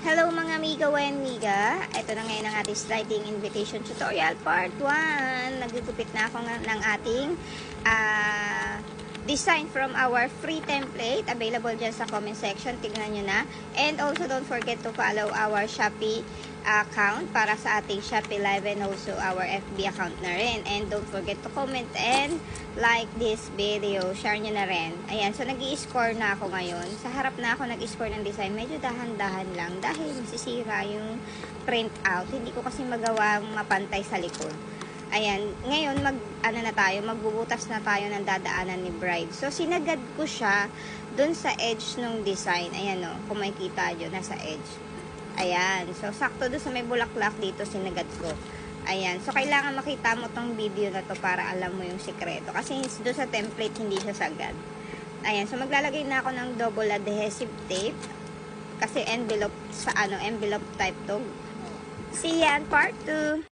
Hello mga amiga and miga. Ito na ngayon ang ating sliding invitation tutorial part 1. Nagugupit na ako ng ating design from our free template. Available dyan sa comment section. Tignan nyo na. And also don't forget to follow our Shopee account para sa ating Shopee Live and also our FB account na rin. And don't forget to comment and like this video. Share nyo na rin. Ayan. So nag-i-score na ako ngayon. Sa harap na ako nag-i-score ng design. Medyo dahan-dahan lang dahil masisira yung print out. Hindi ko kasi magawa mapantay sa likod. Ayan, ngayon magbubutas na tayo ng dadaanan ni bride. So, sinagad ko siya dun sa edge ng design. Ayan o, kung makikita nyo, nasa edge. Ayan, so sakto dun sa may bulaklak dito, sinagad ko. Ayan, so kailangan makita mo tong video na to para alam mo yung sikreto. Kasi dun sa template, hindi siya sagad. Ayan, so maglalagay na ako ng double adhesive tape. Kasi envelope, envelope type to. See ya in part 2.